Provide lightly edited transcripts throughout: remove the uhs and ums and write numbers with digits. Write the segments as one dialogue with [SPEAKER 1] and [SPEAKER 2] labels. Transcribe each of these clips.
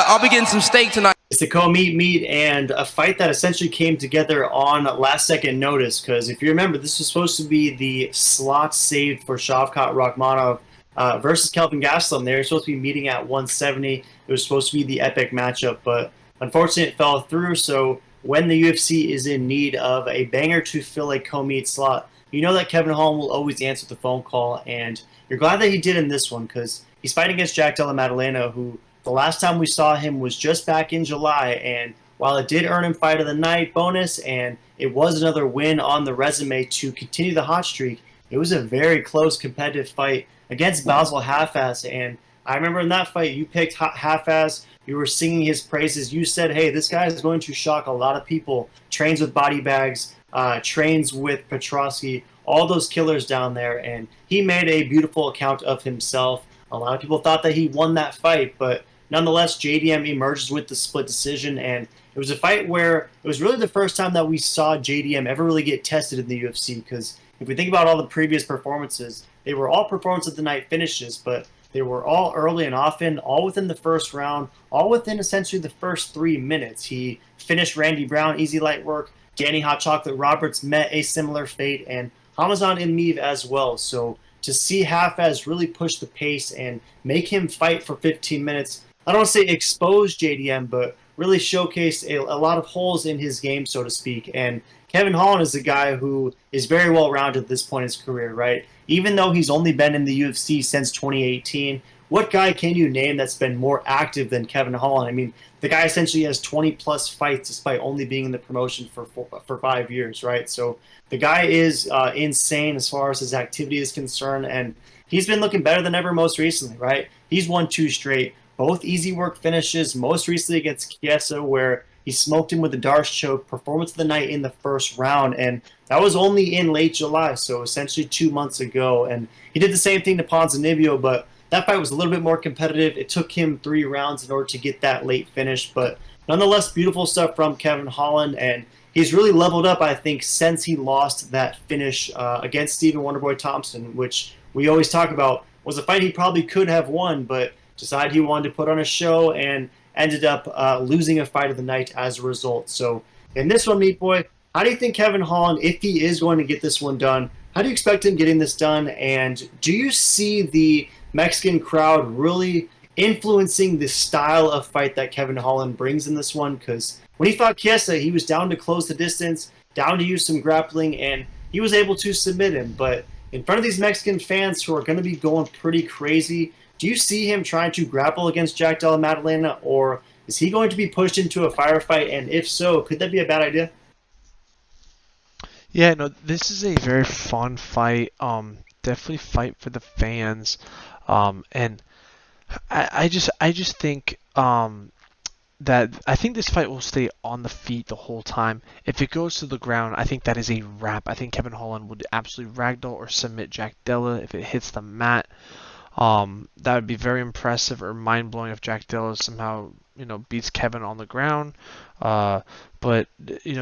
[SPEAKER 1] I'll be getting some steak tonight.
[SPEAKER 2] It's the co-meet and a fight that essentially came together on last-second notice. Because if you remember, this was supposed to be the slot saved for Shavkat Rakhmonov versus Kelvin Gastelum. They were supposed to be meeting at 170. It was supposed to be the epic matchup, but unfortunately, it fell through. So when the UFC is in need of a banger to fill a co-meet slot, you know that Kevin Holland will always answer the phone call, and you're glad that he did in this one because he's fighting against Jack Della Maddalena, who the last time we saw him was just back in July, and while it did earn him Fight of the Night bonus, and it was another win on the resume to continue the hot streak, it was a very close competitive fight against Basil Halfass, and I remember in that fight you picked Halfass, you were singing his praises, you said, hey, this guy is going to shock a lot of people, trains with body bags, trains with Petrosky, all those killers down there, and he made a beautiful account of himself. A lot of people thought that he won that fight, but nonetheless, JDM emerges with the split decision, and it was a fight where it was really the first time that we saw JDM ever really get tested in the UFC, because if we think about all the previous performances, they were all performance of the night finishes, but they were all early and often, all within the first round, all within essentially the first 3 minutes. He finished Randy Brown, easy light work. Danny Hot Chocolate Roberts met a similar fate, and Hamazan Ilmeev as well. So to see Hafez really push the pace and make him fight for 15 minutes, I don't want to say expose JDM, but really showcase a lot of holes in his game, so to speak. And Kevin Holland is a guy who is very well-rounded at this point in his career, right? Even though he's only been in the UFC since 2018, what guy can you name that's been more active than Kevin Holland? I mean, the guy essentially has 20-plus fights despite only being in the promotion for 5 years, right? So the guy is insane as far as his activity is concerned, and he's been looking better than ever most recently, right? He's won 2 straight, both easy work finishes, most recently against Chiesa, where he smoked him with the Darce choke, performance of the night in the first round, and that was only in late July, so essentially 2 months ago. And he did the same thing to Ponzinibbio, but that fight was a little bit more competitive. It took him 3 rounds in order to get that late finish, but nonetheless, beautiful stuff from Kevin Holland, and he's really leveled up, I think, since he lost that finish against Stephen Wonderboy Thompson, which we always talk about was a fight he probably could have won, but decided he wanted to put on a show and ended up losing a fight of the night as a result. So in this one, Meat Boy, how do you think Kevin Holland, if he is going to get this one done, how do you expect him getting this done? And do you see the Mexican crowd really influencing the style of fight that Kevin Holland brings in this one? Because when he fought Chiesa, he was down to close the distance, down to use some grappling, and he was able to submit him. But in front of these Mexican fans who are going to be going pretty crazy, do you see him trying to grapple against Jack Della Maddalena, or is he going to be pushed into a firefight? And if so, could that be a bad idea?
[SPEAKER 3] Yeah, no, this is a very fun fight. Definitely fight for the fans. And I just think that I think this fight will stay on the feet the whole time. If it goes to the ground, I think that is a wrap. I think Kevin Holland would absolutely ragdoll or submit Jack Della if it hits the mat. That would be very impressive or mind-blowing if Jack Della somehow, beats Kevin on the ground. But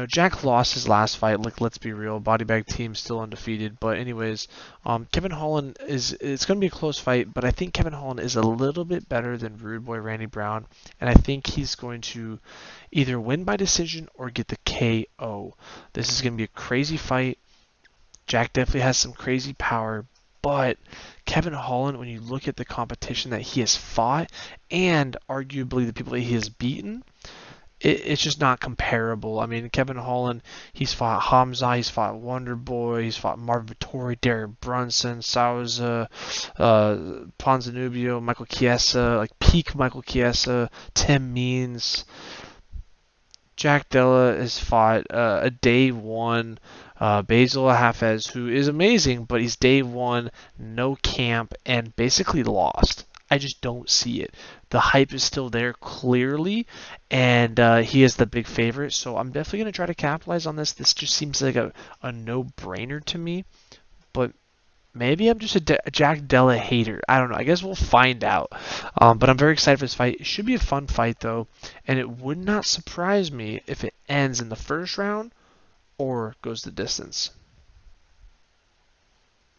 [SPEAKER 3] Jack lost his last fight. Like, let's be real, body bag team still undefeated. But anyways, Kevin Holland it's going to be a close fight, but I think Kevin Holland is a little bit better than Rude Boy Randy Brown, and I think he's going to either win by decision or get the KO. This is going to be a crazy fight. Jack definitely has some crazy power, but Kevin Holland, when you look at the competition that he has fought and arguably the people that he has beaten, it's just not comparable. I mean, Kevin Holland, he's fought Hamza, he's fought Wonder Boy, he's fought Marvin Vettori, Derek Brunson, Souza, Ponzinibbio, Michael Chiesa, like peak Michael Chiesa, Tim Means. Jack Della has fought a day one Basil Hafez, who is amazing, but he's day one, no camp, and basically lost. I just don't see it. The hype is still there clearly, and he is the big favorite, so I'm definitely going to try to capitalize on this. This just seems like a no-brainer to me, but maybe I'm just a Jack Della hater. I don't know. I guess we'll find out. But I'm very excited for this fight. It should be a fun fight, though, and it would not surprise me if it ends in the first round or goes the distance.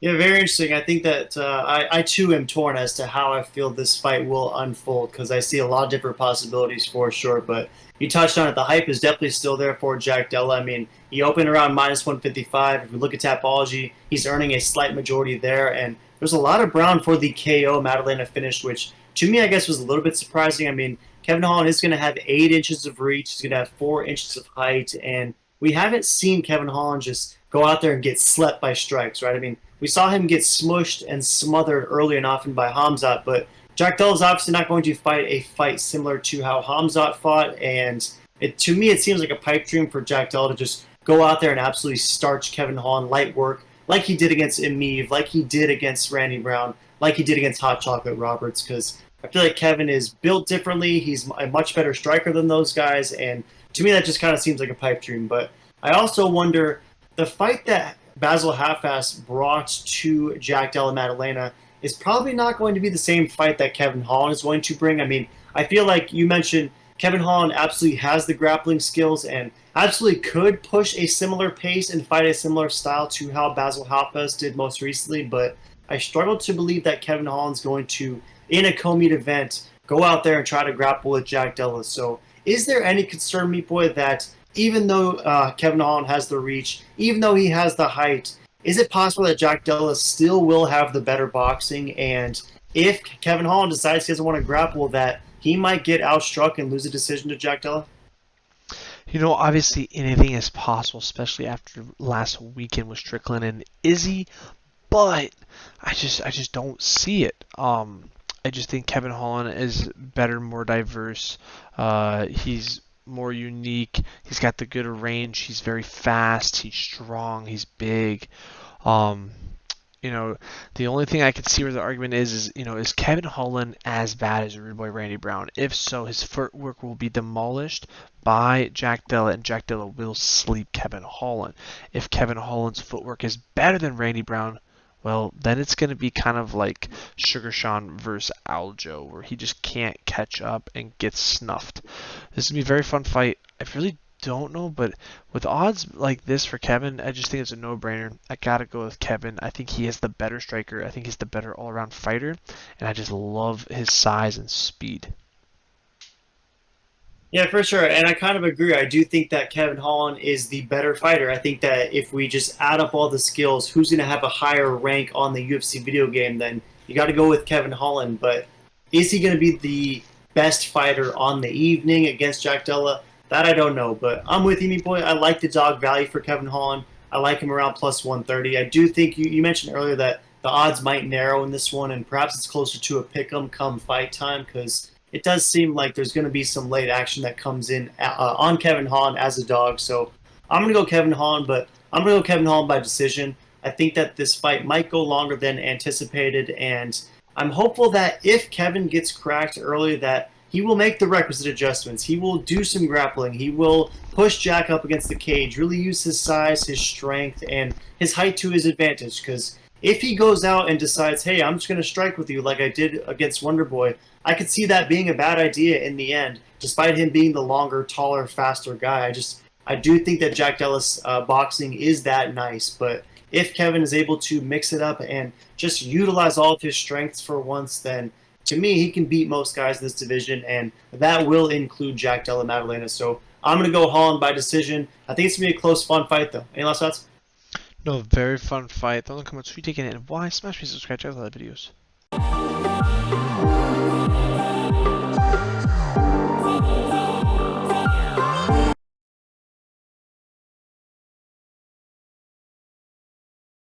[SPEAKER 2] Yeah, very interesting. I think that I too am torn as to how I feel this fight will unfold because I see a lot of different possibilities for sure. But you touched on it. The hype is definitely still there for Jack Della. I mean, he opened around minus 155. If we look at Tapology, he's earning a slight majority there. And there's a lot of brown for the KO Maddalena finish, which to me, I guess, was a little bit surprising. I mean, Kevin Holland is going to have 8 inches of reach. He's going to have 4 inches of height. And we haven't seen Kevin Holland just go out there and get slept by strikes, right? I mean, we saw him get smushed and smothered early and often by Hamzat, but Jack Della's obviously not going to fight a fight similar to how Hamzat fought, and to me it seems like a pipe dream for Jack Della to just go out there and absolutely starch Kevin Holland light work like he did against Emeve, like he did against Randy Brown, like he did against Hot Chocolate Roberts, because I feel like Kevin is built differently. He's a much better striker than those guys, and to me that just kind of seems like a pipe dream. But I also wonder the fight that Basil Halfass brought to Jack Della Maddalena is probably not going to be the same fight that Kevin Holland is going to bring. I mean, I feel like you mentioned Kevin Holland absolutely has the grappling skills and absolutely could push a similar pace and fight a similar style to how Basil Halfass did most recently, but I struggle to believe that Kevin Holland's going to, in a co-meet event, go out there and try to grapple with Jack Della. So is there any concern, Meat Boy, that even though Kevin Holland has the reach, even though he has the height, is it possible that Jack Della still will have the better boxing? And if Kevin Holland decides he doesn't want to grapple, that he might get outstruck and lose a decision to Jack Della?
[SPEAKER 3] You know, obviously anything is possible, especially after last weekend with Strickland and Izzy, but I just don't see it. I just think Kevin Holland is better, more diverse. He's more unique. He's got the good range. He's very fast. He's strong. He's big. Um, you know, the only thing I could see where the argument is is Kevin Holland as bad as Rude Boy Randy Brown? If so, his footwork will be demolished by Jack Della, and Jack Della will sleep Kevin Holland. If Kevin Holland's footwork is better than Randy Brown, well, then it's going to be kind of like Sugar Sean versus Aljo, where he just can't catch up and gets snuffed. This is going to be a very fun fight. I really don't know, but with odds like this for Kevin, I just think it's a no-brainer. I gotta go with Kevin. I think he is the better striker. I think he's the better all-around fighter, and I just love his size and speed.
[SPEAKER 2] Yeah, for sure. And I kind of agree. I do think that Kevin Holland is the better fighter. I think that if we just add up all the skills, who's going to have a higher rank on the UFC video game, then you got to go with Kevin Holland. But is he going to be the best fighter on the evening against Jack Della? That I don't know. But I'm with you, me boy. I like the dog value for Kevin Holland. I like him around plus 130. I do think you mentioned earlier that the odds might narrow in this one, and perhaps it's closer to a pick 'em come fight time because it does seem like there's going to be some late action that comes in on Kevin Holland as a dog. So I'm going to go Kevin Holland, but I'm going to go Kevin Holland by decision. I think that this fight might go longer than anticipated, and I'm hopeful that if Kevin gets cracked early, that he will make the requisite adjustments. He will do some grappling. He will push Jack up against the cage, really use his size, his strength, and his height to his advantage. Because if he goes out and decides, hey, I'm just going to strike with you like I did against Wonderboy, I could see that being a bad idea in the end, despite him being the longer, taller, faster guy. I do think that Jack Della's boxing is that nice, but if Kevin is able to mix it up and just utilize all of his strengths for once, then to me he can beat most guys in this division, and that will include Jack Della Maddalena. So I'm gonna go Holland by decision. I think it's gonna be a close, fun fight though. Any last thoughts?
[SPEAKER 3] No, very fun fight. Don't comment, sweet taking it, and why? Smash me, subscribe, check out the other videos.